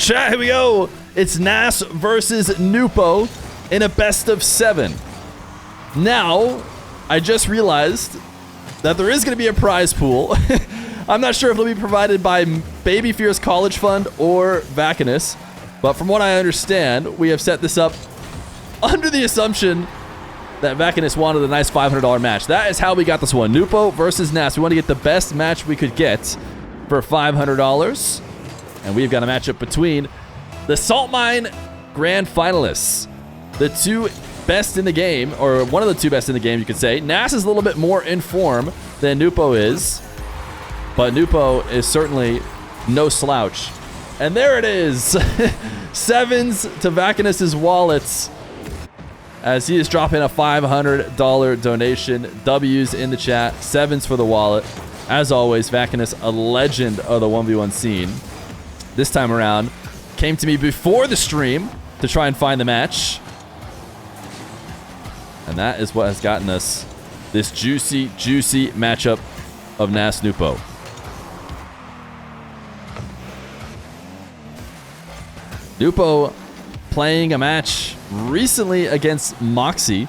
Chat, here we go. It's Nass versus Nupo in a best of 7. Now, I just realized that there is going to be a prize pool. I'm not sure if it'll be provided by Baby Feer's College Fund or Vacanus, but from what I understand, we have set this up under the assumption that Vacanus wanted a nice $500 match. That is how we got this one. Nupo versus Nass. We want to get the best match we could get for $500. And we've got a matchup between the Salt Mine Grand Finalists. The two best in the game, or one of the two best in the game, you could say. Nass is a little bit more in form than Nupo is, but Nupo is certainly no slouch. And there it is. 7s to Vacanus' wallets as he is dropping a $500 donation. W's in the chat. 7s for the wallet. As always, Vacanus, a legend of the 1v1 scene. This time around, came to me before the stream to try and find the match. And that is what has gotten us this juicy, juicy matchup of Nass Nupo. Nupo playing a match recently against Moxie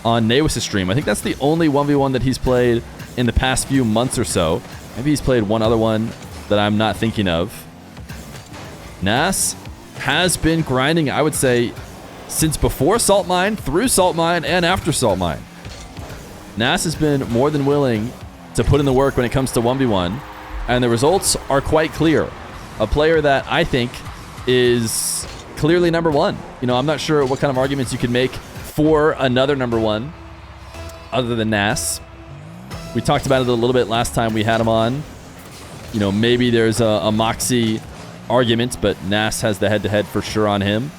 on Nawis' stream. I think that's the only 1v1 that he's played in the past few months or so. Maybe he's played one other one that I'm not thinking of. Nass has been grinding, I would say, since before Salt Mine, through Salt Mine, and after Salt Mine. Nass has been more than willing to put in the work when it comes to 1v1, and the results are quite clear. A player that I think is clearly number 1. You know, I'm not sure what kind of arguments you could make for another number 1 other than Nass. We talked about it a little bit last time we had him on. You know, maybe there's a Moxie argument, but Nass has the head-to-head for sure on him.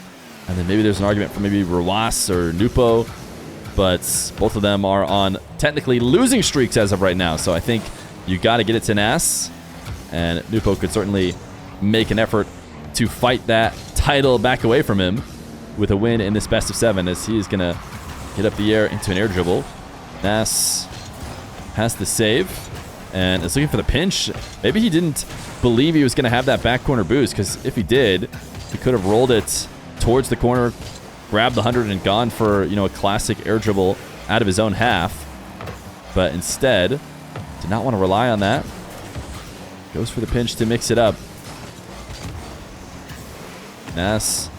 And then maybe there's an argument for maybe Ruas or Nupo, but both of them are on technically losing streaks as of right now. So I think you got to get it to Nass, and Nupo could certainly make an effort to fight that title back away from him with a win in this best of 7, as he is going to get up the air into an air dribble. Nass has the save and is looking for the pinch. Maybe he didn't believe he was going to have that back corner boost, because if he did, he could have rolled it towards the corner, grabbed the 100 and gone for, you know, a classic air dribble out of his own half. But instead, did not want to rely on that. Goes for the pinch to mix it up. Nass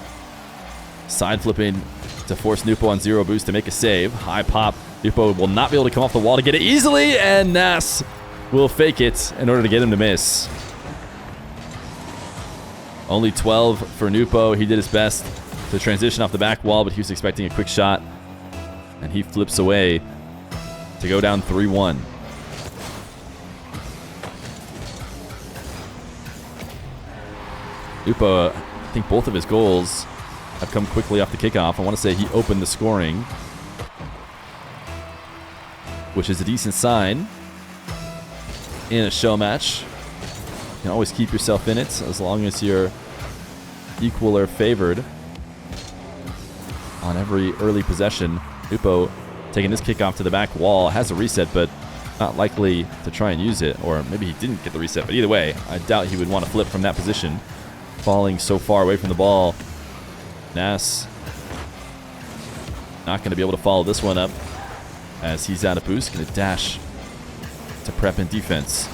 side flipping to force Nupo on 0 boost to make a save. High pop. Nupo will not be able to come off the wall to get it easily, and Nass will fake it in order to get him to miss. Only 12 for Nupo. He did his best to transition off the back wall, but he was expecting a quick shot, and he flips away to go down 3-1. Nupo, I think both of his goals have come quickly off the kickoff. I want to say he opened the scoring, which is a decent sign in a show match. You can always keep yourself in it as long as you're equal or favored on every early possession. Nupo taking this kickoff to the back wall, has a reset, but not likely to try and use it. Or maybe he didn't get the reset, but either way, I doubt he would want to flip from that position, falling so far away from the ball. Nass not going to be able to follow this one up as he's out of boost. Going to dash to prep and defense.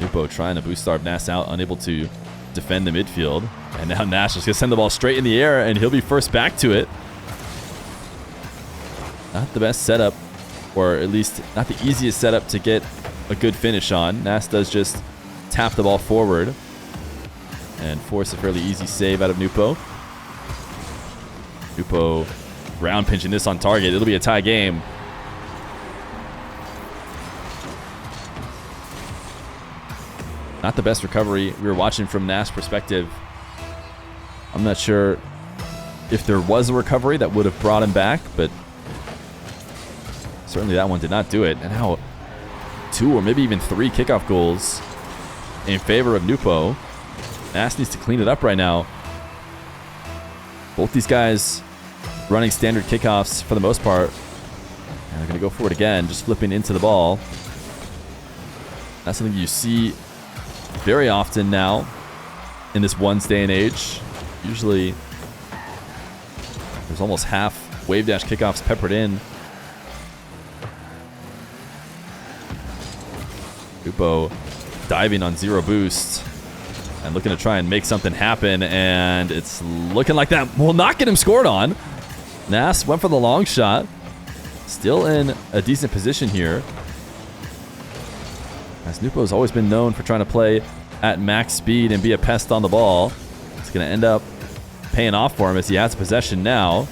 Nupo trying to boost starve Nass out, unable to defend the midfield. And now Nass is going to send the ball straight in the air, and he'll be first back to it. Not the best setup, or at least not the easiest setup to get a good finish on. Nass does just tap the ball forward and force a fairly easy save out of Nupo. Nupo round pinching this on target. It'll be a tie game. Not the best recovery we were watching from Nass' perspective. I'm not sure if there was a recovery that would have brought him back, but certainly that one did not do it. And now 2 or maybe even 3 kickoff goals in favor of Nupo. Nass needs to clean it up right now. Both these guys running standard kickoffs for the most part. And they're going to go for it again, just flipping into the ball. That's something you see very often now in this one's day and age. Usually there's almost half wave dash kickoffs peppered in. Nupo diving on 0 boost and looking to try and make something happen, and it's looking like that will not get him scored on. Nass went for the long shot. Still in a decent position here, as Nupo's always been known for trying to play at max speed and be a pest on the ball. It's going to end up paying off for him as he has possession now.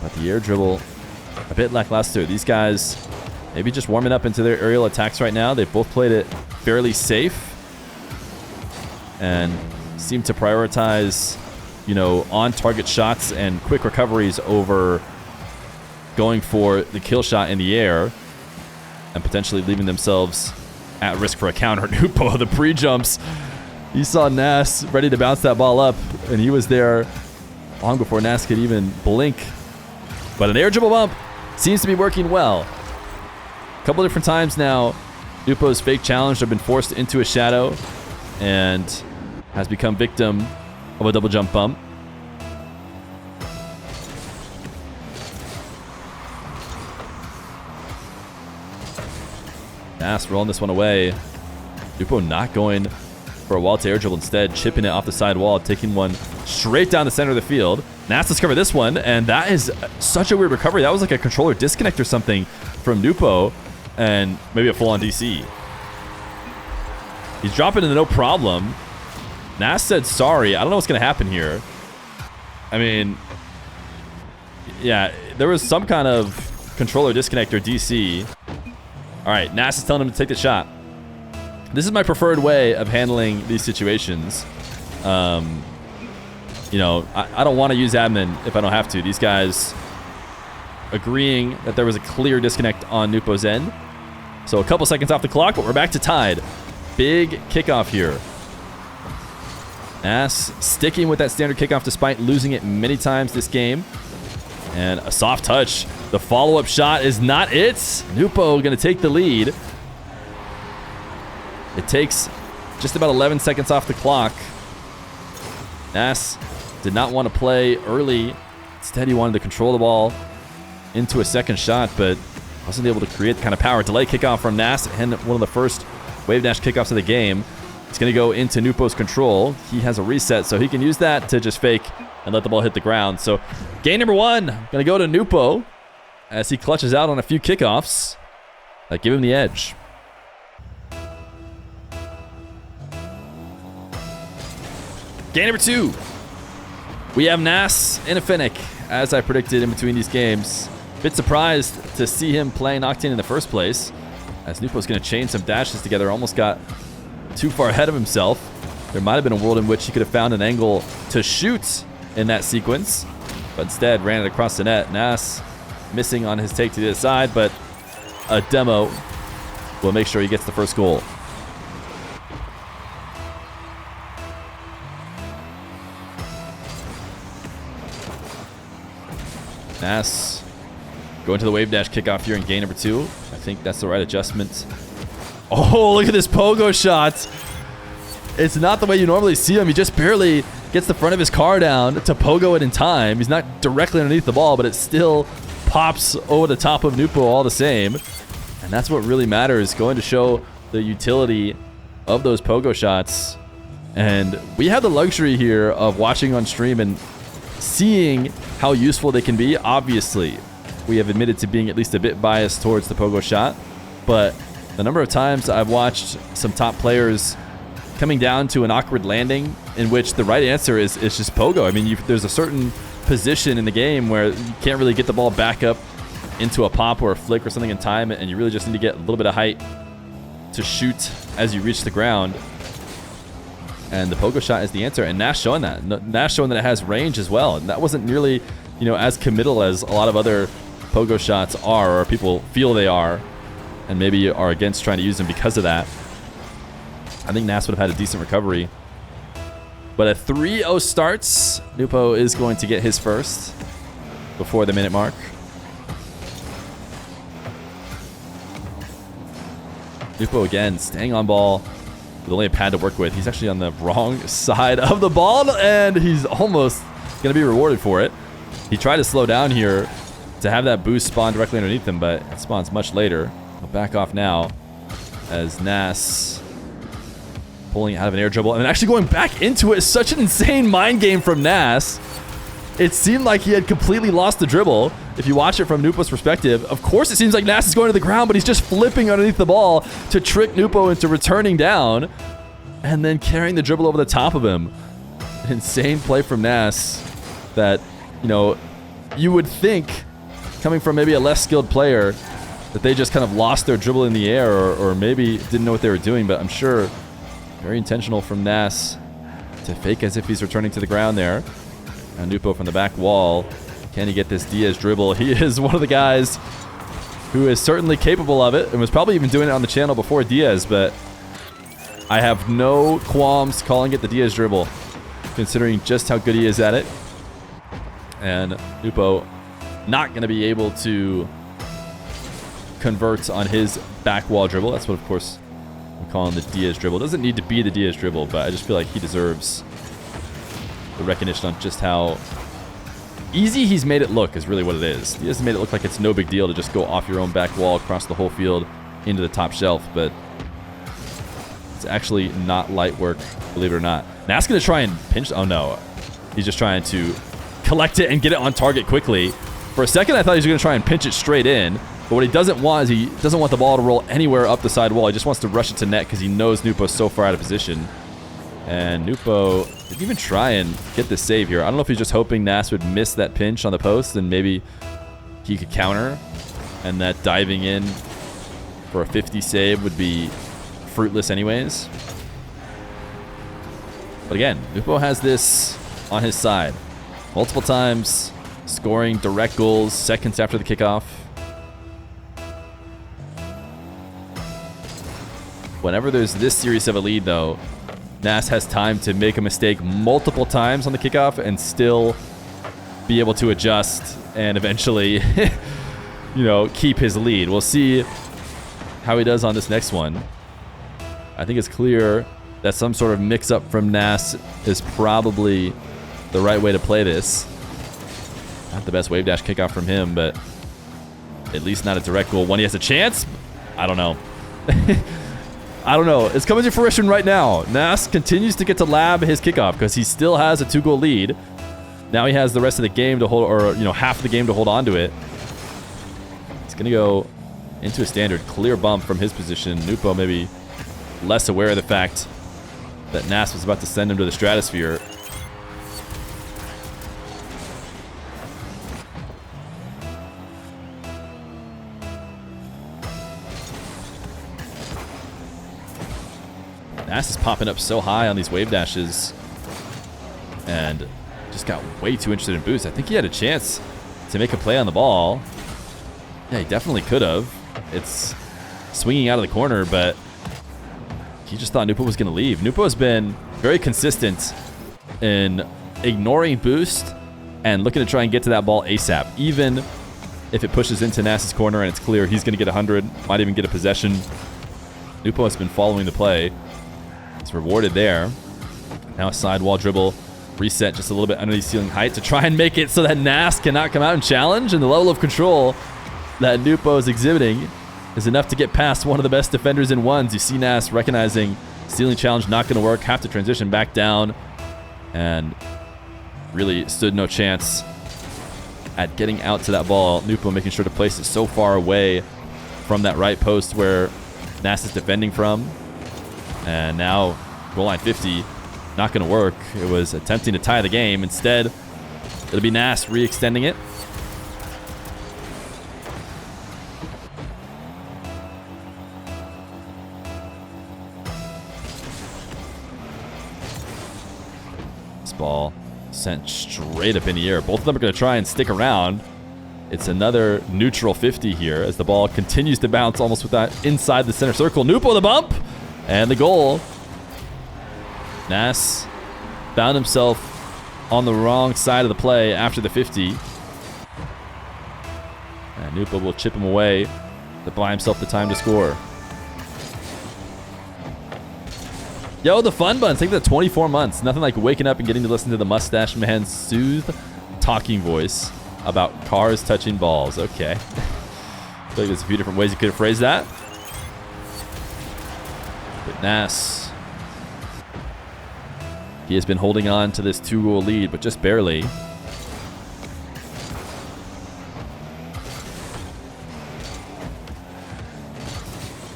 But the air dribble, a bit lackluster. These guys maybe just warming up into their aerial attacks right now. They've both played it fairly safe and seem to prioritize, you know, on-target shots and quick recoveries over going for the kill shot in the air and potentially leaving themselves at risk for a counter. Nupo, the pre-jumps. You saw Nass ready to bounce that ball up, and he was there long before Nass could even blink. But an air dribble bump seems to be working well. A couple different times now, Nupo's fake challenge have been forced into a shadow and has become victim of a double jump bump. Nass rolling this one away. Nupo not going for a wall to air dribble, instead chipping it off the side wall, taking one straight down the center of the field. Nass discovered this one, and that is such a weird recovery. That was like a controller disconnect or something from Nupo, and maybe a full-on DC. He's dropping into no problem. Nass said sorry. I don't know what's going to happen here. I mean, yeah, there was some kind of controller disconnect or DC. All right, Nass is telling him to take the shot. This is my preferred way of handling these situations. You know, I don't want to use admin if I don't have to. These guys agreeing that there was a clear disconnect on Nupo's end. So a couple seconds off the clock, but we're back to tied. Big kickoff here. Nass sticking with that standard kickoff despite losing it many times this game. And a soft touch. The follow-up shot is not it. Nupo going to take the lead. It takes just about 11 seconds off the clock. Nass did not want to play early. Instead, he wanted to control the ball into a second shot, but wasn't able to create the kind of power. Delay kickoff from Nass, and one of the first wave dash kickoffs of the game. It's going to go into Nupo's control. He has a reset, so he can use that to just fake and let the ball hit the ground. So game number 1, going to go to Nupo as he clutches out on a few kickoffs that give him the edge. Game number 2. We have Nass in a Finnick, as I predicted in between these games. Bit surprised to see him playing Octane in the first place, as Nupo's going to chain some dashes together. Almost got too far ahead of himself. There might have been a world in which he could have found an angle to shoot in that sequence, but instead ran it across the net. Nass missing on his take to the other side, but a demo will make sure he gets the first goal. Nass going to the wave dash kickoff here in game number 2. I think that's the right adjustment. Oh, look at this pogo shot. It's not the way you normally see him. He just barely gets the front of his car down to pogo it in time. He's not directly underneath the ball, but it still pops over the top of Nupo all the same. And that's what really matters, going to show the utility of those pogo shots. And we have the luxury here of watching on stream and seeing how useful they can be. Obviously, we have admitted to being at least a bit biased towards the pogo shot, but the number of times I've watched some top players coming down to an awkward landing in which the right answer is just pogo. I mean, there's a certain position in the game where you can't really get the ball back up into a pop or a flick or something in time, and you really just need to get a little bit of height to shoot as you reach the ground. And the pogo shot is the answer, and Nass showing that. Nass showing that it has range as well, and that wasn't nearly, you know, as committal as a lot of other pogo shots are, or people feel they are, and maybe are against trying to use them because of that. I think Nass would have had a decent recovery. But at 3-0 starts, Nupo is going to get his first before the minute mark. Nupo again, staying on ball with only a pad to work with. He's actually on the wrong side of the ball, and he's almost going to be rewarded for it. He tried to slow down here to have that boost spawn directly underneath him, but it spawns much later. He'll back off now as Nass pulling out of an air dribble and then actually going back into it. Such an insane mind game from Nass. It seemed like he had completely lost the dribble. If you watch it from Nupo's perspective, of course it seems like Nass is going to the ground, but he's just flipping underneath the ball to trick Nupo into returning down and then carrying the dribble over the top of him. An insane play from Nass that, you know, you would think, coming from maybe a less skilled player, that they just kind of lost their dribble in the air or maybe didn't know what they were doing, but I'm sure very intentional from Nass to fake as if he's returning to the ground there. And Nupo from the back wall. Can he get this Diaz dribble? He is one of the guys who is certainly capable of it and was probably even doing it on the channel before Diaz, but I have no qualms calling it the Diaz dribble, considering just how good he is at it. And Nupo not going to be able to convert on his back wall dribble. That's what, of course, I'm calling the Diaz dribble. It doesn't need to be the Diaz dribble, but I just feel like he deserves the recognition on just how easy he's made it look is really what it is. He has made it look like it's no big deal to just go off your own back wall across the whole field into the top shelf, but it's actually not light work, believe it or not. Nass going to try and pinch. Oh, no. He's just trying to collect it and get it on target quickly. For a second, I thought he was going to try and pinch it straight in, but what he doesn't want is he doesn't want the ball to roll anywhere up the side wall. He just wants to rush it to net because he knows Nupo's so far out of position. And Nupo didn't even try and get the save here. I don't know if he's just hoping Nass would miss that pinch on the post and maybe he could counter, and that diving in for a 50 save would be fruitless anyways. But again, Nupo has this on his side. Multiple times scoring direct goals seconds after the kickoff. Whenever there's this serious of a lead, though, Nass has time to make a mistake multiple times on the kickoff and still be able to adjust and eventually, you know, keep his lead. We'll see how he does on this next one. I think it's clear that some sort of mix-up from Nass is probably the right way to play this. Not the best wave dash kickoff from him, but at least not a direct goal. When he has a chance, I don't know. I don't know. It's coming to fruition right now. Nass continues to get to lab his kickoff because he still has a 2-goal lead. Now he has the rest of the game to hold, or, you know, half the game to hold on to it. It's going to go into a standard. Clear bump from his position. Nupo maybe less aware of the fact that Nass was about to send him to the stratosphere. Nass is popping up so high on these wave dashes and just got way too interested in boost. I think he had a chance to make a play on the ball. Yeah, he definitely could have. It's swinging out of the corner, but he just thought Nupo was going to leave. Nupo has been very consistent in ignoring boost and looking to try and get to that ball ASAP. Even if it pushes into Nass's corner and it's clear he's going to get 100, might even get a possession. Nupo has been following the play. It's rewarded there. Now a sidewall dribble. Reset just a little bit under the ceiling height to try and make it so that Nass cannot come out and challenge. And the level of control that Nupo is exhibiting is enough to get past one of the best defenders in ones. You see Nass recognizing ceiling challenge not going to work. Have to transition back down. And really stood no chance at getting out to that ball. Nupo making sure to place it so far away from that right post where Nass is defending from. And now goal line 50, not going to work. It was attempting to tie the game. Instead, it'll be Nass re-extending it. This ball sent straight up in the air. Both of them are going to try and stick around. It's another neutral 50 here as the ball continues to bounce almost with that inside the center circle. Nupo the bump. And the goal. Nass found himself on the wrong side of the play after the 50. And Nupo will chip him away to buy himself the time to score. Yo, the fun buns. Take the 24 months. Nothing like waking up and getting to listen to the mustache man's soothed talking voice about cars touching balls. Okay. I feel like there's a few different ways you could have phrased that. But Nass, he has been holding on to this 2-goal lead, but just barely.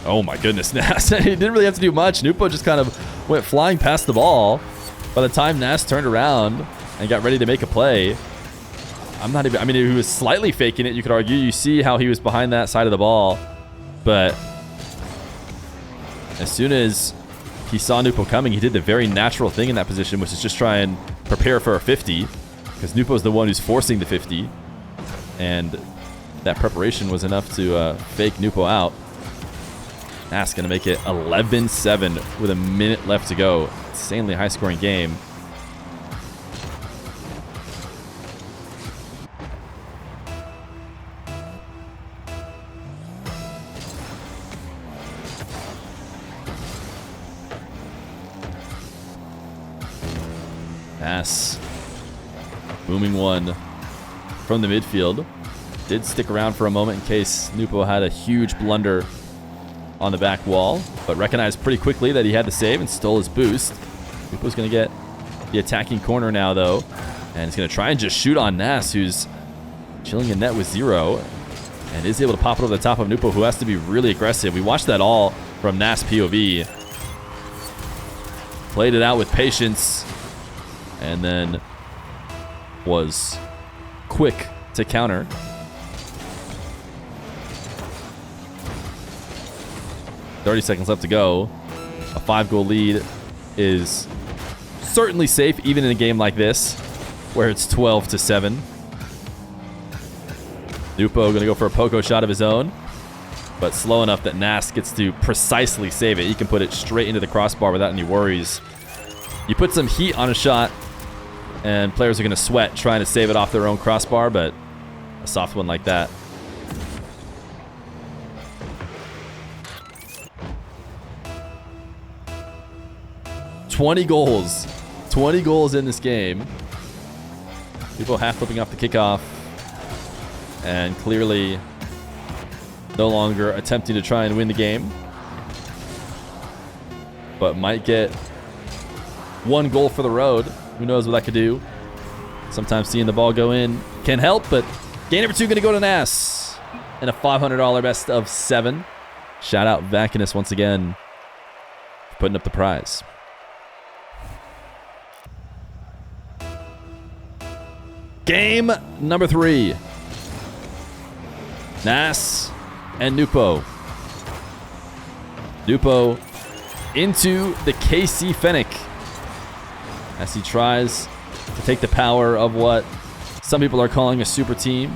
Oh my goodness, Nass. He didn't really have to do much. Nupo just kind of went flying past the ball. By the time Nass turned around and got ready to make a play, I mean, he was slightly faking it, you could argue. You see how he was behind that side of the ball. But as soon as he saw Nupo coming, he did the very natural thing in that position, which is just try and prepare for a 50. Because Nupo's the one who's forcing the 50. And that preparation was enough to fake Nupo out. Nass going to make it 11-7 with a minute left to go. Insanely high-scoring game. Nass, booming one from the midfield. Did stick around for a moment in case Nupo had a huge blunder on the back wall, but recognized pretty quickly that he had the save and stole his boost. Nupo's going to get the attacking corner now, though, and he's going to try and just shoot on Nass, who's chilling in net with 0, and is able to pop it over the top of Nupo, who has to be really aggressive. We watched that all from Nass POV. Played it out with patience, and then was quick to counter. 30 seconds left to go. A 5-goal lead is certainly safe, even in a game like this, where it's 12-7. Nupo going to go for a poco shot of his own, but slow enough that Nass gets to precisely save it. He can put it straight into the crossbar without any worries. You put some heat on a shot, and players are going to sweat trying to save it off their own crossbar, but a soft one like that. $20 goals in this game. People half flipping off the kickoff, and clearly no longer attempting to try and win the game, but might get 1 goal for the road. Who knows what that could do? Sometimes seeing the ball go in can help, but game number 2 going to go to Nass and a $500 best of 7. Shout out Vakinus once again for putting up the prize. Game number 3. Nass and Nupo. Nupo into the KC Fennec as he tries to take the power of what some people are calling a super team,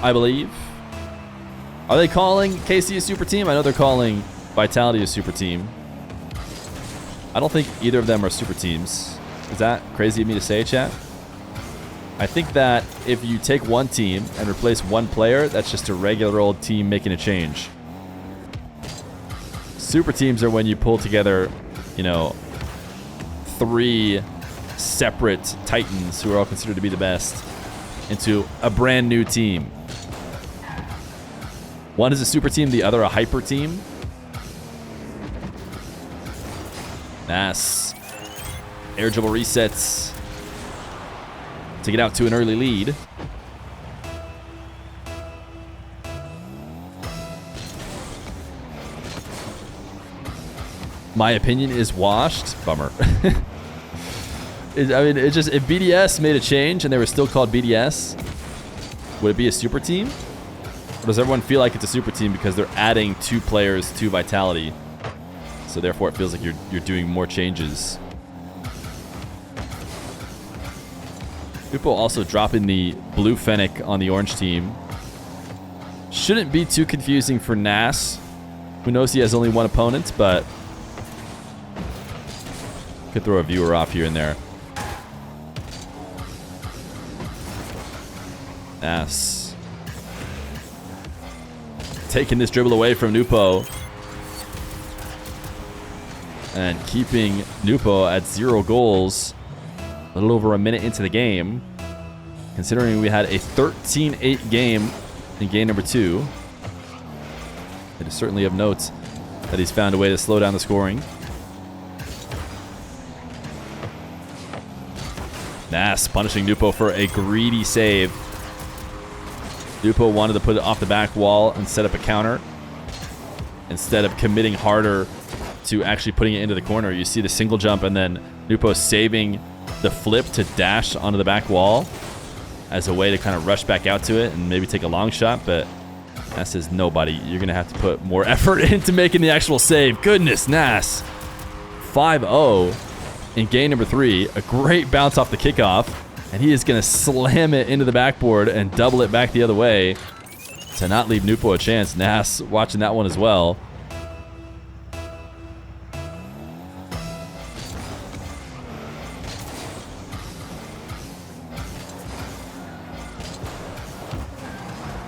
I believe. Are they calling KC a super team? I know they're calling Vitality a super team. I don't think either of them are super teams. Is that crazy of me to say, chat? I think that if you take one team and replace one player, that's just a regular old team making a change. Super teams are when you pull together, 3 separate titans who are all considered to be the best into a brand new team. One is a super team, the other a hyper team. Nass. Air dribble resets to get out to an early lead. My opinion is washed. Bummer. It's just, if BDS made a change and they were still called BDS, would it be a super team? Or does everyone feel like it's a super team because they're adding 2 players to Vitality? So therefore it feels like you're doing more changes. Nupo also dropping the blue Fennec on the orange team. Shouldn't be too confusing for Nass, who knows he has only one opponent, but could throw a viewer off here and there. Nass taking this dribble away from Nupo. and keeping Nupo at 0 goals a little over a minute into the game, considering we had a 13-8 game in game number 2. It is certainly of note that he's found a way to slow down the scoring. Nass punishing Nupo for a greedy save. Nupo wanted to put it off the back wall and set up a counter. Instead of committing harder to actually putting it into the corner, you see the single jump and then Nupo saving the flip to dash onto the back wall as a way to kind of rush back out to it and maybe take a long shot, but Nass says, no, buddy, you're going to have to put more effort into making the actual save. Goodness, Nass. 5-0 in game number 3. A great bounce off the kickoff, and he is going to slam it into the backboard and double it back the other way to not leave Nupo a chance. Nass watching that one as well.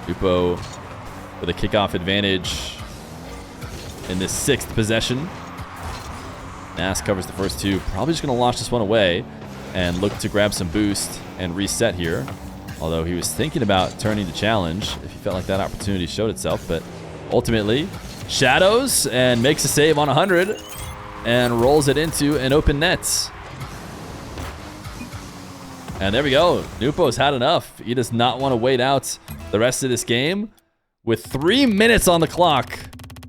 Nupo with a kickoff advantage in this 6th possession. Nass covers the first 2. Probably just going to launch this one away and look to grab some boost and reset here. Although he was thinking about turning to challenge if he felt like that opportunity showed itself. But ultimately, shadows and makes a save on 100 and rolls it into an open net. And there we go. Nupo's had enough. He does not want to wait out the rest of this game. With 3 minutes on the clock,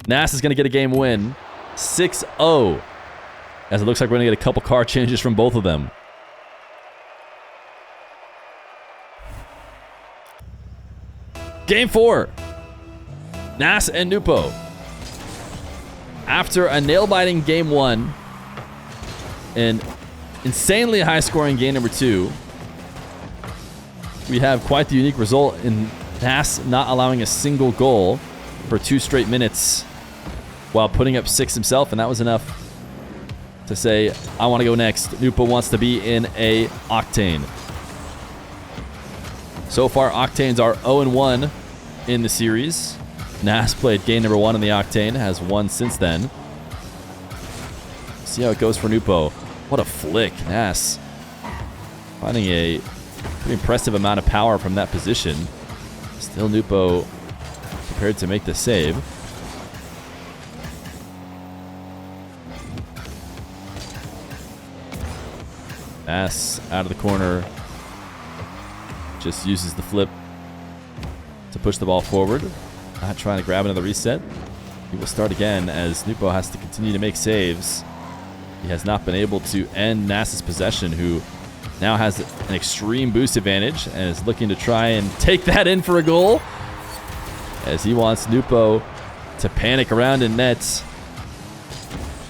Nass is going to get a game win. 6-0. As it looks like we're going to get a couple card changes from both of them. Game 4. Nass and Nupo. After a nail-biting game 1 and insanely high-scoring game number 2, we have quite the unique result in Nass not allowing a single goal for 2 straight minutes while putting up 6 himself, and that was enough to say, I want to go next. Nupo wants to be in a Octane. So far, Octanes are 0-1 in the series. Nass played game number 1 in the Octane, has won since then. See how it goes for Nupo. What a flick, Nass. Finding a pretty impressive amount of power from that position. Still Nupo prepared to make the save. Nass out of the corner. Just uses the flip to push the ball forward. Not trying to grab another reset. He will start again as Nupo has to continue to make saves. He has not been able to end Nass's possession, who now has an extreme boost advantage and is looking to try and take that in for a goal, as he wants Nupo to panic around in net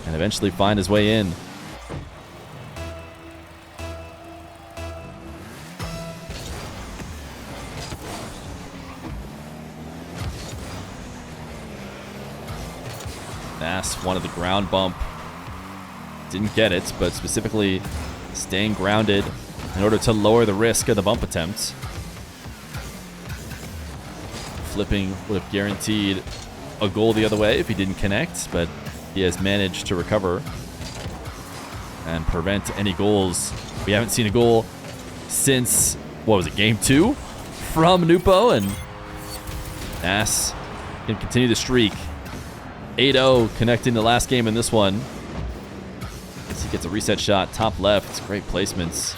and eventually find his way in. Nass wanted the ground bump. Didn't get it, but specifically staying grounded in order to lower the risk of the bump attempt. Flipping would have guaranteed a goal the other way if he didn't connect, but he has managed to recover and prevent any goals. We haven't seen a goal since, what was it, game 2 from Nupo, and Nass can continue the streak. 8-0 connecting the last game in this one. As he gets a reset shot, top left. Great placements.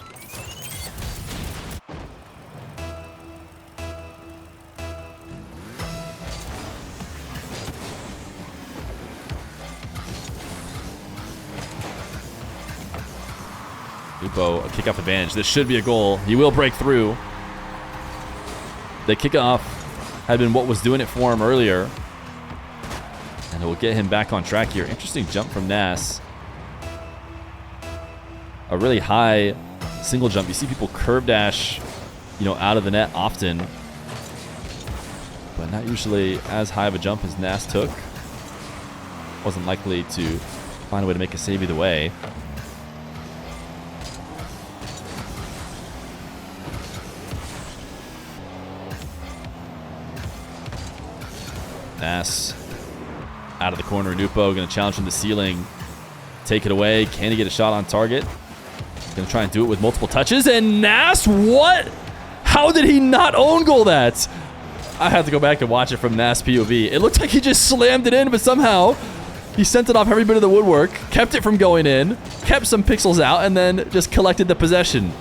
Nupo, a kickoff advantage. This should be a goal. He will break through. The kickoff had been what was doing it for him earlier. And it will get him back on track here. Interesting jump from Nass. A really high single jump. You see people curve dash, out of the net often, but not usually as high of a jump as Nass took. Wasn't likely to find a way to make a save either way. Nass out of the corner. Nupo going to challenge from the ceiling. take it away. Can he get a shot on target? Gonna try and do it with multiple touches. And Nass, what? How did he not own goal that? I had to go back and watch it from Nass POV. It looked like he just slammed it in, but somehow he sent it off every bit of the woodwork, kept it from going in, kept some pixels out, and then just collected the possession.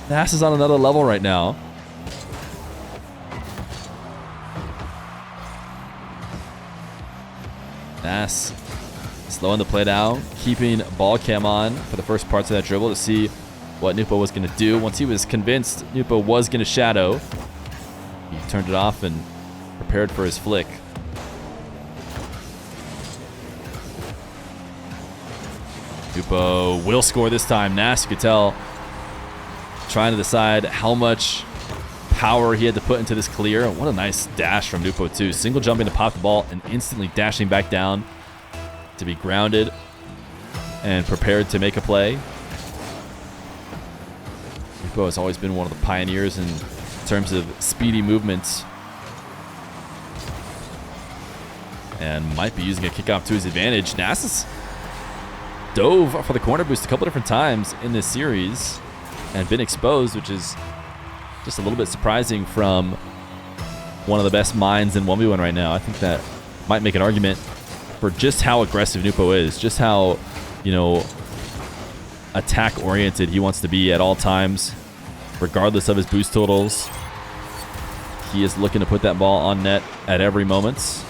Nass is on another level right now. Nass slowing the play down, keeping ball cam on for the first parts of that dribble to see what Nupo was going to do. Once he was convinced Nupo was going to shadow, he turned it off and prepared for his flick. Nupo will score this time. Nass, you could tell, trying to decide how much power he had to put into this clear. What a nice dash from Nupo too. Single jumping to pop the ball and instantly dashing back down to be grounded and prepared to make a play. Nupo has always been one of the pioneers in terms of speedy movements and might be using a kickoff to his advantage. Nass has dove for the corner boost a couple different times in this series and been exposed, which is just a little bit surprising from one of the best minds in 1v1 right now. I think that might make an argument for just how aggressive Nupo is, just how, you know, attack-oriented he wants to be at all times, regardless of his boost totals. He is looking to put that ball on net at every moment.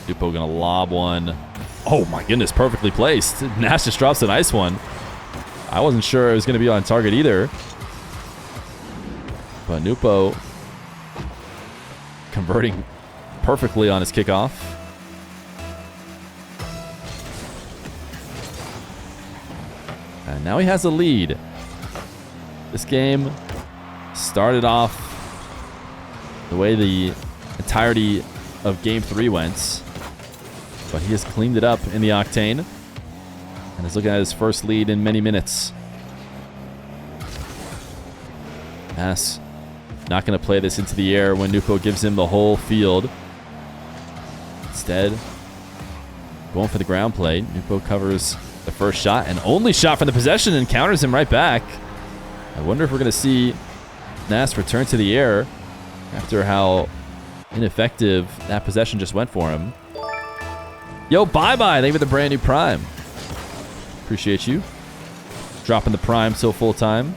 Nupo gonna lob one. Oh my goodness, perfectly placed. Nass just drops a nice one. I wasn't sure it was gonna be on target either. But Nupo converting perfectly on his kickoff. And now he has a lead. This game started off the way the entirety of Game 3 went. But he has cleaned it up in the Octane and is looking at his first lead in many minutes. Nass not going to play this into the air when Nupo gives him the whole field. Instead, going for the ground play. Nupo covers the first shot and only shot from the possession and counters him right back. I wonder if we're going to see Nass return to the air after how ineffective that possession just went for him. Yo, bye-bye. Thank you for the brand new Prime. Appreciate you. Dropping the Prime so full time.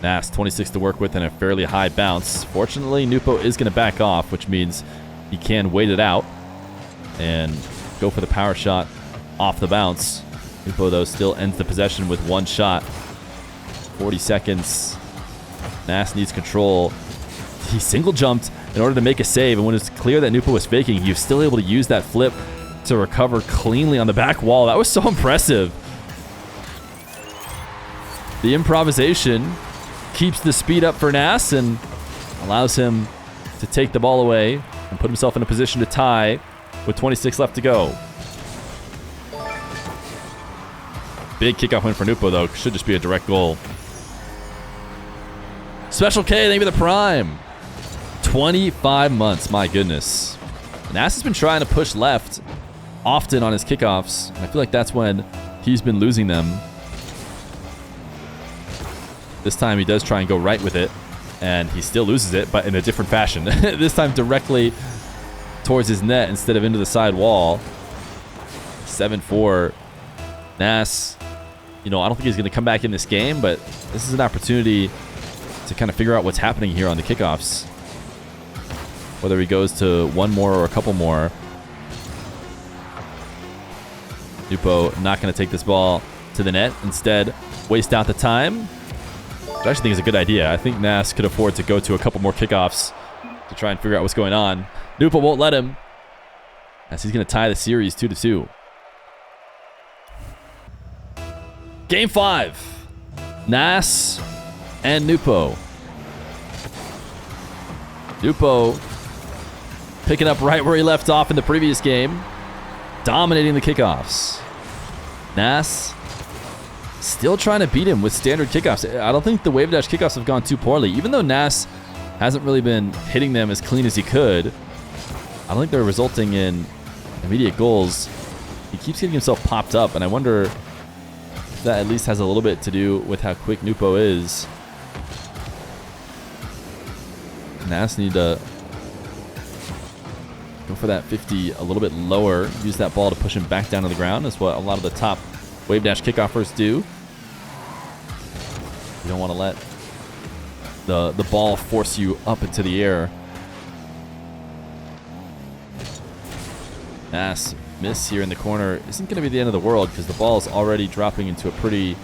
Nass, 26 to work with and a fairly high bounce. Fortunately, Nupo is going to back off, which means he can wait it out and go for the power shot off the bounce. Nupo, though, still ends the possession with one shot. 40 seconds. Nass needs control. He single jumped in order to make a save, and when it's clear that Nupo was faking, he was still able to use that flip to recover cleanly on the back wall. That was so impressive. The improvisation keeps the speed up for Nass and allows him to take the ball away and put himself in a position to tie with 26 left to go. Big kickoff win for Nupo, though. Should just be a direct goal. Special K, thank you for the Prime. 25 months, my goodness. Nass has been trying to push left often on his kickoffs, and I feel like that's when he's been losing them. This time he does try and go right with it, and he still loses it, but in a different fashion. This time directly towards his net instead of into the side wall. 7-4. Nass, you know, I don't think he's going to come back in this game, but this is an opportunity to kind of figure out what's happening here on the kickoffs. Whether he goes to one more or a couple more. Nupo not going to take this ball to the net. Instead, waste out the time. Which I actually think is a good idea. I think Nass could afford to go to a couple more kickoffs to try and figure out what's going on. Nupo won't let him, as he's going to tie the series 2-2. Game 5. Nass and Nupo. Nupo picking up right where he left off in the previous game. dominating the kickoffs. Nass still trying to beat him with standard kickoffs. I don't think the wave dash kickoffs have gone too poorly. Even though Nass hasn't really been hitting them as clean as he could, I don't think they're resulting in immediate goals. He keeps getting himself popped up, and I wonder if that at least has a little bit to do with how quick Nwpo is. Nass need to go for that 50 a little bit lower. Use that ball to push him back down to the ground. That's what a lot of the top wave dash kickoffers do. You don't want to let the ball force you up into the air. Nass miss here in the corner isn't going to be the end of the world because the ball is already dropping into a pretty,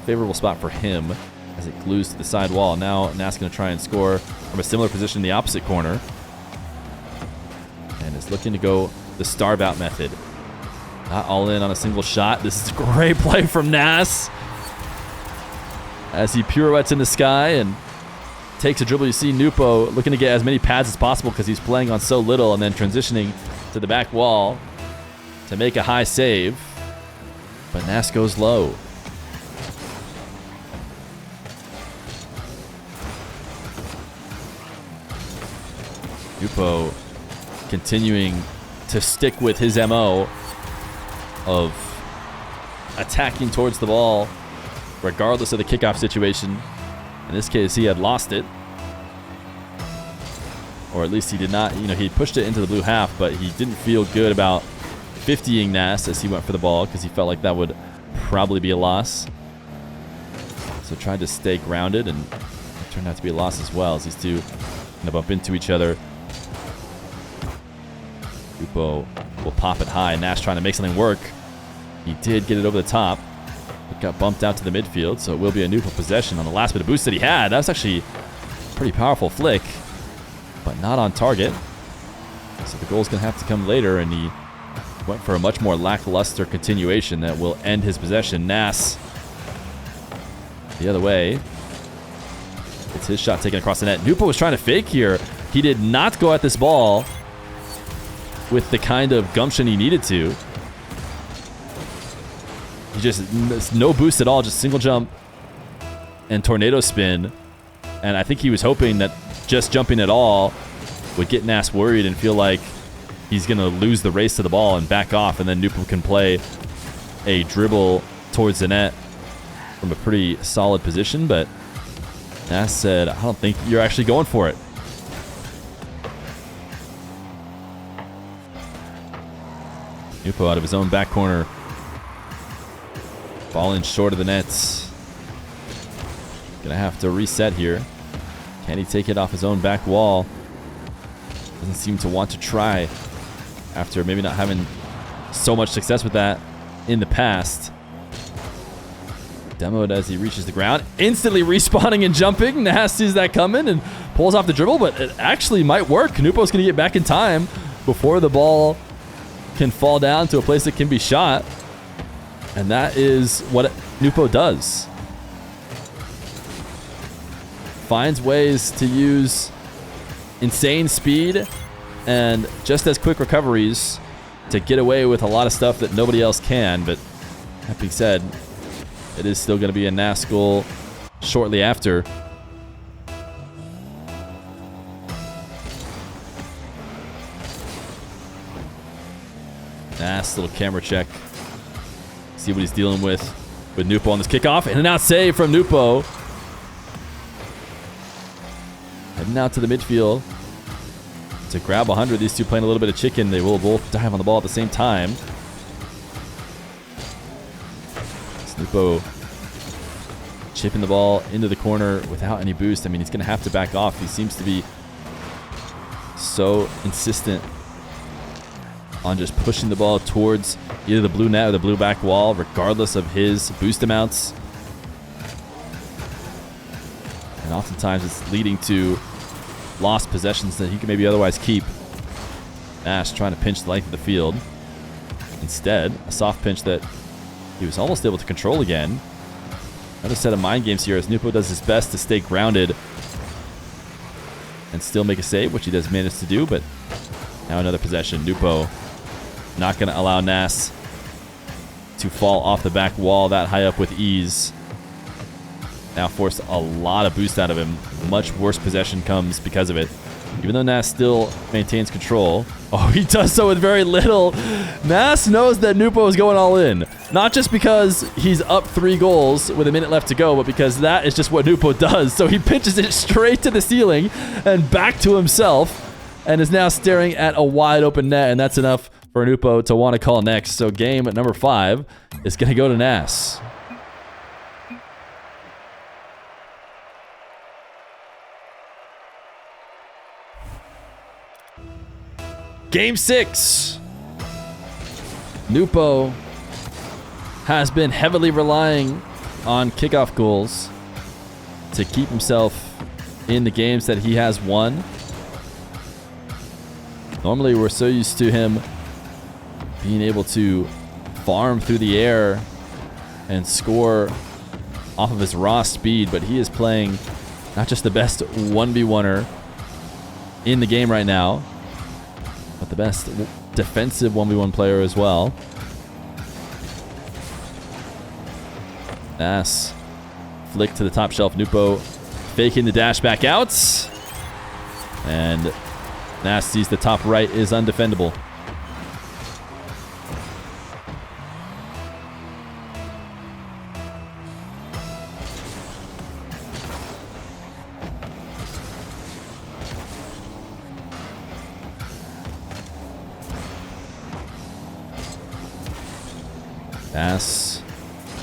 favorable spot for him as it glues to the side wall. Now Nass going to try and score from a similar position in the opposite corner, and is looking to go the starve out method. Not all in on a single shot. This is a great play from Nass as he pirouettes in the sky and takes a dribble. You see Nupo looking to get as many pads as possible because he's playing on so little, and then transitioning to the back wall to make a high save. But Nass goes low. Nupo continuing to stick with his MO of attacking towards the ball regardless of the kickoff situation. In this case, he had lost it. Or at least he did not, he pushed it into the blue half, but he didn't feel good about 50ing Nass as he went for the ball because he felt like that would probably be a loss. So tried to stay grounded, and it turned out to be a loss as well as these two kind of bump into each other. Nupo will pop it high. Nass trying to make something work. He did get it over the top. It got bumped out to the midfield, so it will be a Nupo possession on the last bit of boost that he had. That was actually a pretty powerful flick, but not on target. So the goal's going to have to come later, and he went for a much more lackluster continuation that will end his possession. Nass the other way. It's his shot taken across the net. Nupo was trying to fake here. He did not go at this ball with the kind of gumption he needed to. He just, no boost at all, just single jump and tornado spin. And I think he was hoping that just jumping at all would get Nass worried and feel like he's going to lose the race to the ball and back off, and then Nupo can play a dribble towards the net from a pretty solid position. But Nass said, I don't think you're actually going for it. Nupo out of his own back corner. Falling short of the nets. Gonna have to reset here. Can he take it off his own back wall? Doesn't seem to want to try after maybe not having so much success with that in the past. Demoed as he reaches the ground. Instantly respawning and jumping. Nass sees that coming and pulls off the dribble, but it actually might work. Nupo's gonna get back in time before the ball can fall down to a place that can be shot. And that is what Nupo does. Finds ways to use insane speed and just as quick recoveries to get away with a lot of stuff that nobody else can. But that being said, it is still going to be a Nass goal shortly after. Nass, little camera check. See what he's dealing with Nupo on this kickoff. And an out save from Nupo. Heading out to the midfield to grab 100. These two playing a little bit of chicken. They will both dive on the ball at the same time. Nupo chipping the ball into the corner without any boost. I mean, he's going to have to back off. He seems to be so insistent on just pushing the ball towards either the blue net or the blue back wall, regardless of his boost amounts. And oftentimes it's leading to lost possessions that he can maybe otherwise keep. Nass trying to pinch the length of the field. Instead, a soft pinch that he was almost able to control again. Another set of mind games here as Nupo does his best to stay grounded and still make a save, which he does manage to do, but Now another possession. Nupo not going to allow Nass to fall off the back wall that high up with ease. Now forced a lot of boost out of him. Much worse possession comes because of it. Even though Nass still maintains control. Oh, he does so with very little. Nass knows that Nupo is going all in. Not just because he's up 3 goals with a minute left to go, but because that is just what Nupo does. So he pitches it straight to the ceiling and back to himself and is now staring at a wide open net, and that's enough for Nupo to want to call next. So game number 5 is going to go to Nass. Game 6. Nupo has been heavily relying on kickoff goals to keep himself in the games that he has won. Normally, we're so used to him being able to farm through the air and score off of his raw speed, but he is playing not just the best 1v1er in the game right now, but the best defensive 1v1 player as well. Nass flick to the top shelf. Nupo faking the dash back out. And Nass sees the top right is undefendable. Nass,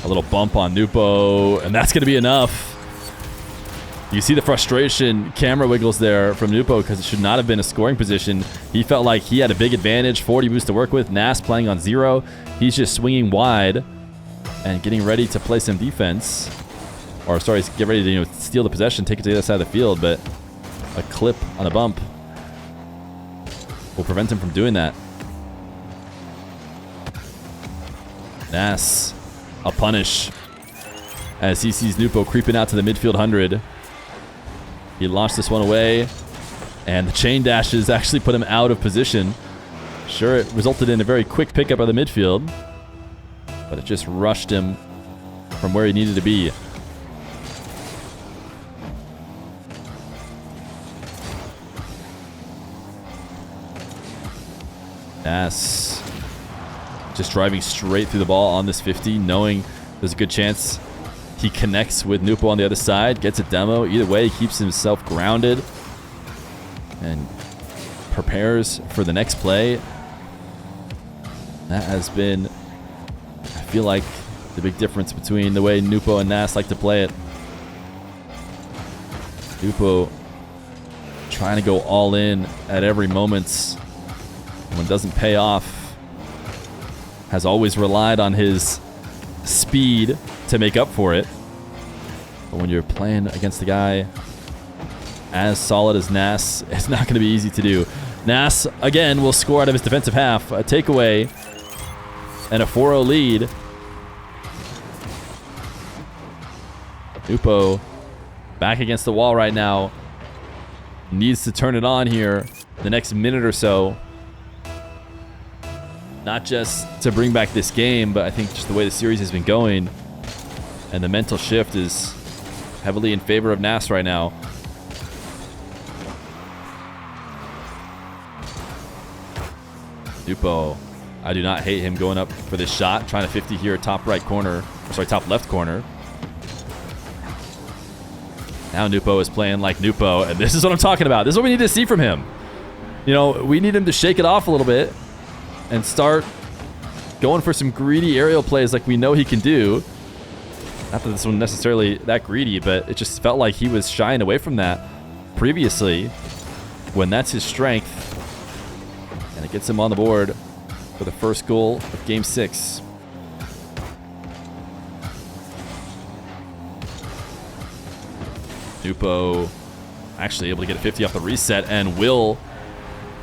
a little bump on Nupo, and that's going to be enough. You see the frustration, camera wiggles there from Nupo because it should not have been a scoring position. He felt like he had a big advantage, 40 boost to work with. Nass playing on 0. He's just swinging wide and getting ready to play some defense. Or sorry, get ready to steal the possession, take it to the other side of the field, but a clip on a bump will prevent him from doing that. Nass, a punish as he sees Nupo creeping out to the midfield 100. He launched this one away, and the chain dashes actually put him out of position. Sure, it resulted in a very quick pickup of the midfield, but it just rushed him from where he needed to be. Nass just driving straight through the ball on this 50, knowing there's a good chance he connects with Nupo on the other side, gets a demo. Either way, he keeps himself grounded and prepares for the next play. That has been, I feel like, the big difference between the way Nupo and Nass like to play it. Nupo trying to go all in at every moment. When it doesn't pay off, has always relied on his speed to make up for it. But when you're playing against a guy as solid as Nass, it's not going to be easy to do. Nass, again, will score out of his defensive half. A takeaway and a 4-0 lead. Nupo back against the wall right now. Needs to turn it on here the next minute or so. Not just to bring back this game, but I think just the way the series has been going. And the mental shift is heavily in favor of Nass right now. Nupo, I do not hate him going up for this shot. Trying to 50 here, top right corner. Or sorry, top left corner. Now Nupo is playing like Nupo, and this is what I'm talking about. This is what we need to see from him. We need him to shake it off a little bit and start going for some greedy aerial plays like we know he can do. Not that this one necessarily that greedy, but it just felt like he was shying away from that previously when that's his strength. And it gets him on the board for the first goal of Game 6. Nupo actually able to get a 50 off the reset and will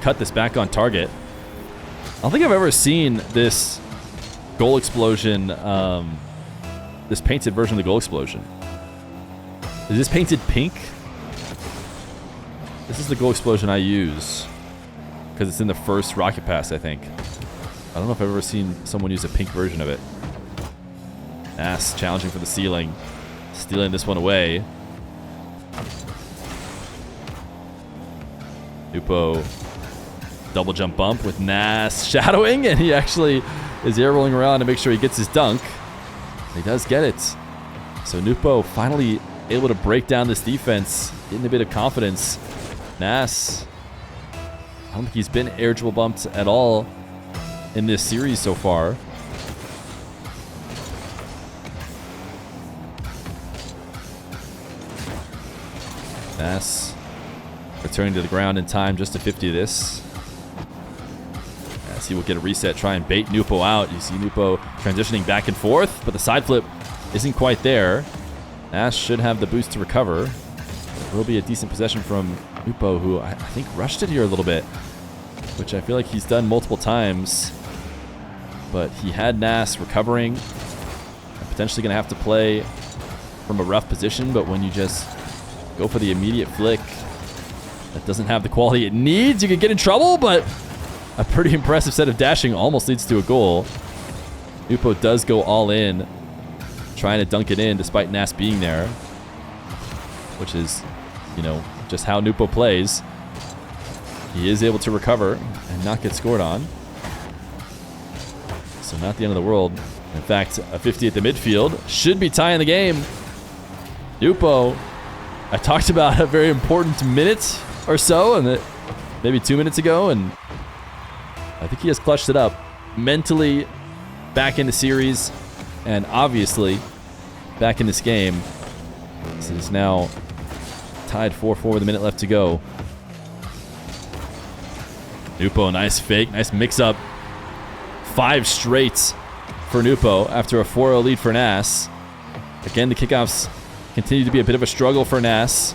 cut this back on target. I don't think I've ever seen this goal explosion, this painted version of the goal explosion. Is this painted pink? This is the goal explosion I use because it's in the first Rocket Pass, I think. I don't know if I've ever seen someone use a pink version of it. Nass challenging for the ceiling. Stealing this one away. Nupo double jump bump with Nass shadowing, and he actually is air rolling around to make sure he gets his dunk. He does get it. So Nupo finally able to break down this defense, getting a bit of confidence. Nass, I don't think he's been air dribble bumped at all in this series so far. Nass returning to the ground in time just to 50 this. As he will get a reset, try and bait Nupo out. You see Nupo transitioning back and forth, but the side flip isn't quite there. Nass should have the boost to recover. It will be a decent possession from Nupo, who I think rushed it here a little bit, which I feel like he's done multiple times. But he had Nass recovering. And potentially going to have to play from a rough position, but when you just go for the immediate flick that doesn't have the quality it needs, you can get in trouble, but a pretty impressive set of dashing almost leads to a goal. Nupo does go all in, trying to dunk it in despite Nass being there, which is, you know, just how Nupo plays. He is able to recover and not get scored on. So not the end of the world. In fact, a 50 at the midfield should be tying the game. Nupo, I talked about a very important minute or so, and maybe 2 minutes ago, and I think he has clutched it up mentally back in the series, and obviously back in this game. This is now tied 4-4 with a minute left to go. Nupo, nice fake, nice mix-up. 5 straight for Nupo after a 4-0 lead for Nass. Again, the kickoffs continue to be a bit of a struggle for Nass,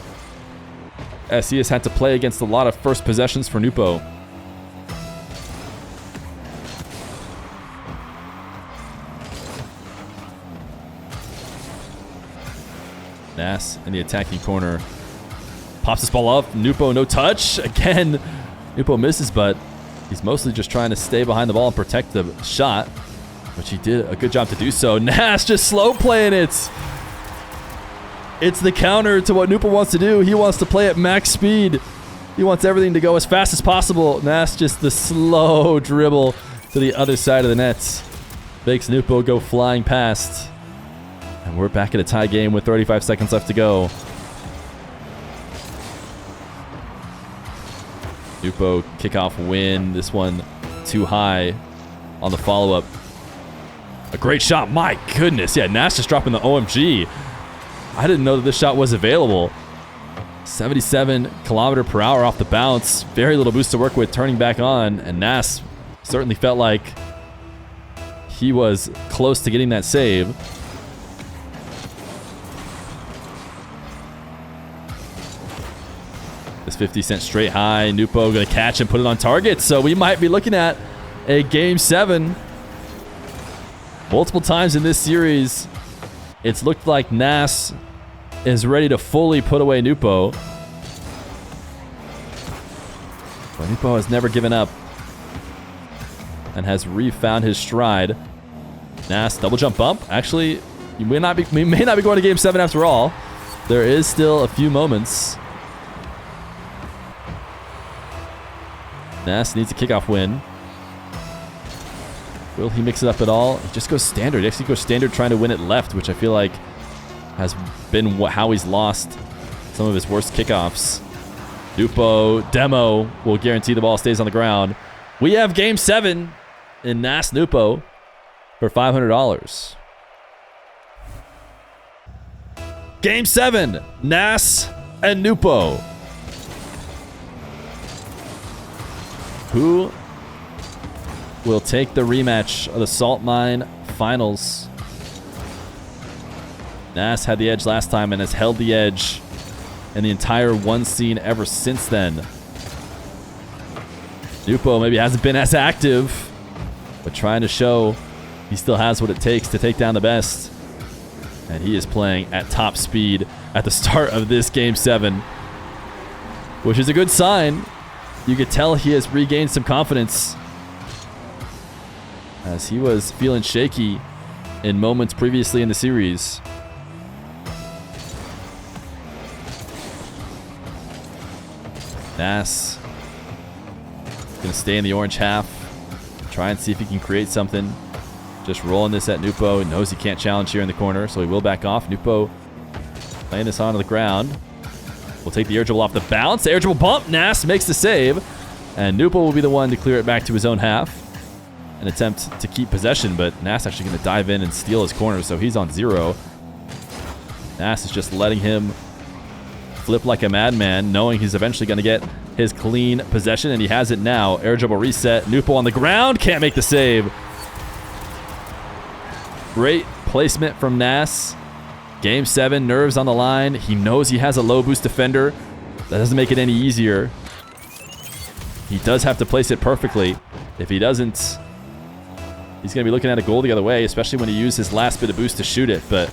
as he has had to play against a lot of first possessions for Nupo. Nass in the attacking corner. Pops this ball up. Nupo, no touch. Again, Nupo misses, but he's mostly just trying to stay behind the ball and protect the shot, which he did a good job to do so. Nass just slow playing it. It's the counter to what Nupo wants to do. He wants to play at max speed. He wants everything to go as fast as possible. Nass just the slow dribble to the other side of the net. Makes Nupo go flying past. And we're back at a tie game with 35 seconds left to go. Nupo kickoff win. This one too high on the follow-up. A great shot. My goodness. Yeah, Nass just dropping the OMG. I didn't know that this shot was available. 77 kilometer per hour off the bounce. Very little boost to work with turning back on. And Nass certainly felt like he was close to getting that save. This 50-cent straight high. Nupo going to catch and put it on target. So we might be looking at a Game 7. Multiple times in this series, it's looked like Nass is ready to fully put away Nupo. But Nupo has never given up and has refound his stride. Nass, double jump bump. Actually, we may not be going to Game 7 after all. There is still a few moments. Nass needs a kickoff win. Will he mix it up at all? He just goes standard. He actually goes standard trying to win it left, which I feel like has been how he's lost some of his worst kickoffs. Nupo, demo will guarantee the ball stays on the ground. We have Game 7 in Nass Nupo for $500. Game 7, Nass and Nupo. Who will take the rematch of the Salt Mine Finals? Nass had the edge last time and has held the edge in the entire one scene ever since then. Nupo maybe hasn't been as active, but trying to show he still has what it takes to take down the best. And he is playing at top speed at the start of this Game 7, which is a good sign. You could tell he has regained some confidence, as he was feeling shaky in moments previously in the series. Nass gonna stay in the orange half, try and see if he can create something. Just rolling this at Nupo. Knows he can't challenge here in the corner, so he will back off. Nupo playing this onto the ground. Will take the air dribble off the bounce. Air dribble bump. Nass makes the save. And Nupo will be the one to clear it back to his own half. An attempt to keep possession, but Nass actually going to dive in and steal his corner, so he's on 0. Nass is just letting him flip like a madman, knowing he's eventually going to get his clean possession, and he has it now. Air dribble reset. Nupo on the ground. Can't make the save. Great placement from Nass. Game 7, nerves on the line. He knows he has a low boost defender. That doesn't make it any easier. He does have to place it perfectly. If he doesn't, he's going to be looking at a goal the other way, especially when he used his last bit of boost to shoot it. But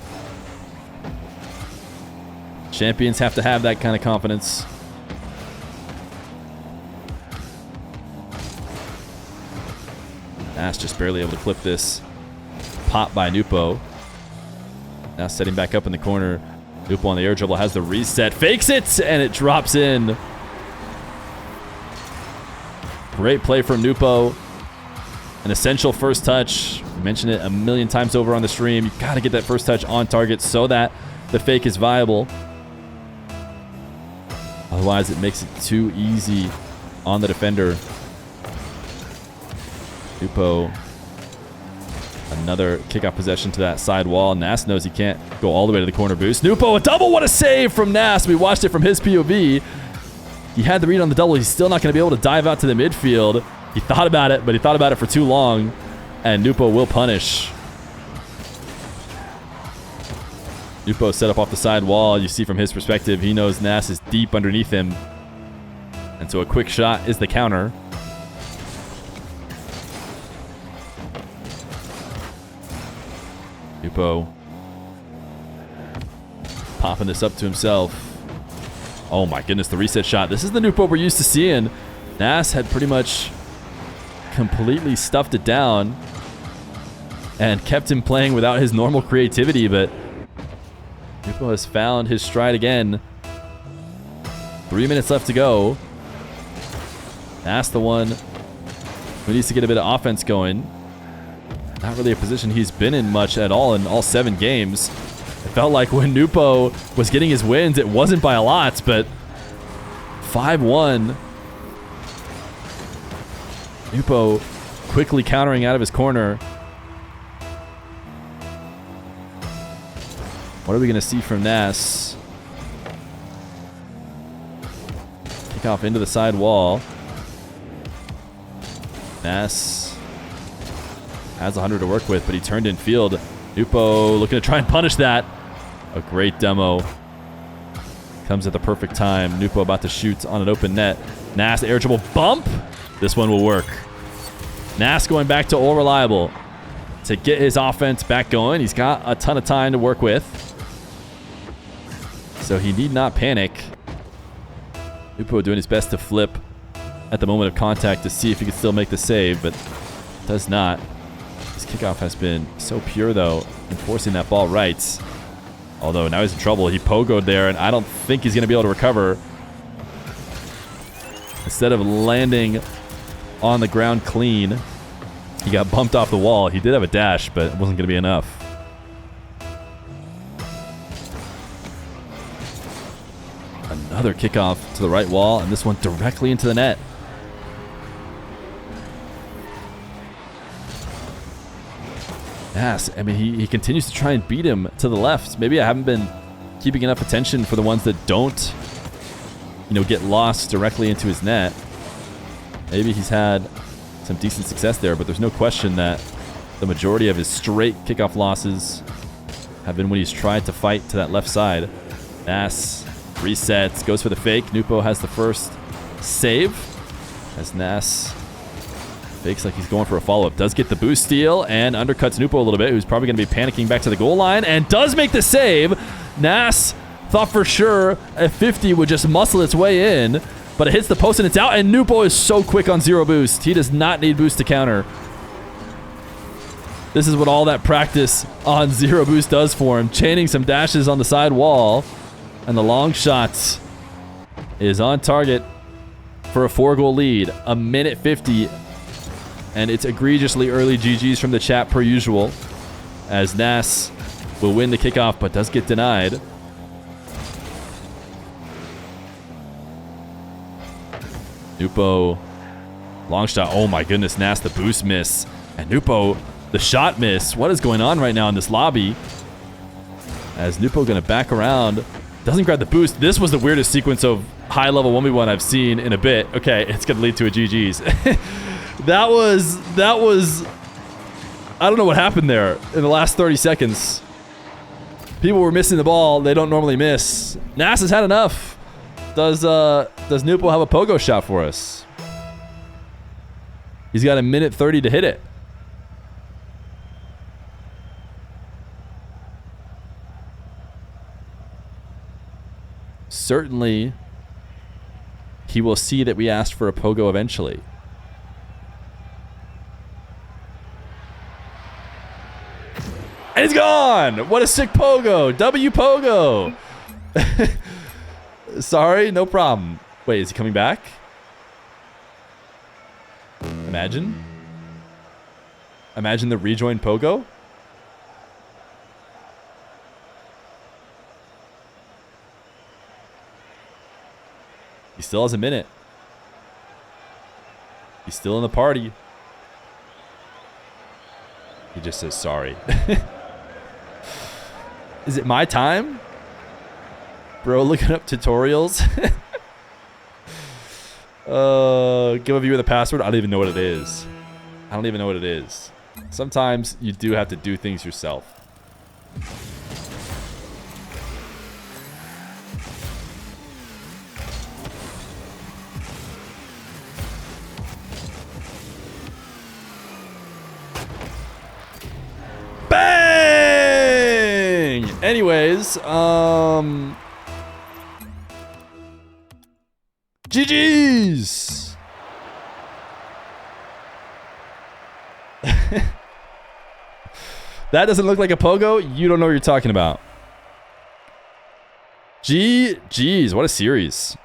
champions have to have that kind of confidence. Nass just barely able to clip this. Pop by Nupo. Now setting back up in the corner. Nupo on the air dribble has the reset. Fakes it, and it drops in. Great play from Nupo. An essential first touch. We mentioned it a million times over on the stream. You got to get that first touch on target so that the fake is viable. Otherwise, it makes it too easy on the defender. Nupo. Another kickoff possession to that side wall. Nass knows he can't go all the way to the corner boost. Nupo, a double. What a save from Nass. We watched it from his POV. He had the read on the double. He's still not going to be able to dive out to the midfield. He thought about it, but he thought about it for too long. And Nupo will punish. Nupo set up off the side wall. You see from his perspective, he knows Nass is deep underneath him. And so a quick shot is the counter. Nupo popping this up to himself. Oh my goodness, the reset shot. This is the Nupo we're used to seeing. Nass had pretty much completely stuffed it down and kept him playing without his normal creativity, but Nupo has found his stride again. 3 minutes left to go. Nass the one who needs to get a bit of offense going. Not really a position he's been in much at all in all 7 games. It felt like when Nupo was getting his wins, it wasn't by a lot, but 5-1. Nupo quickly countering out of his corner. What are we going to see from Nass? Kick off into the side wall. Nass has 100 to work with, but he turned in field. Nupo looking to try and punish that. A great demo. Comes at the perfect time. Nupo about to shoot on an open net. Nass air dribble bump. This one will work. Nass going back to all reliable to get his offense back going. He's got a ton of time to work with, so he need not panic. Nupo doing his best to flip at the moment of contact to see if he can still make the save, but does not. His kickoff has been so pure, though, in forcing that ball right. Although now he's in trouble. He pogoed there, and I don't think he's going to be able to recover. Instead of landing on the ground clean, he got bumped off the wall. He did have a dash, but it wasn't going to be enough. Another kickoff to the right wall, and this one directly into the net. Nass, I mean, he continues to try and beat him to the left. Maybe I haven't been keeping enough attention for the ones that don't, get lost directly into his net. Maybe he's had some decent success there, but there's no question that the majority of his straight kickoff losses have been when he's tried to fight to that left side. Nass resets, goes for the fake. Nupo has the first save as Nass fakes like he's going for a follow-up. Does get the boost steal and undercuts Nupo a little bit, who's probably going to be panicking back to the goal line, and does make the save. Nass thought for sure a 50 would just muscle its way in, but it hits the post and it's out, and Nupo is so quick on 0 boost. He does not need boost to counter. This is what all that practice on 0 boost does for him. Chaining some dashes on the side wall, and the long shot is on target for a 4-goal lead. A minute 50, and it's egregiously early GGs from the chat per usual, as Nass will win the kickoff but does get denied. Nupo, long shot. Oh my goodness, Nass the boost miss, and Nupo the shot miss. What is going on right now in this lobby? As Nupo gonna back around, doesn't grab the boost. This was the weirdest sequence of high-level 1v1 I've seen in a bit. Okay, it's gonna lead to a GG's. that was, I don't know what happened there in the last 30 seconds. People were missing the ball they don't normally miss. Nass has had enough. Does Nwpo have a pogo shot for us? He's got a minute 30 to hit it. Certainly, he will see that we asked for a pogo eventually. And it's gone! What a sick pogo! W pogo! Sorry, no problem. Wait, is he coming back? Imagine. Imagine the rejoin pogo. He still has a minute. He's still in the party. He just says sorry. Is it my time? Bro, looking up tutorials. Give a viewer the password. I don't even know what it is. I don't even know what it is. Sometimes you do have to do things yourself. Bang! Anyways, GG's! That doesn't look like a pogo. You don't know what you're talking about. GG's, what a series.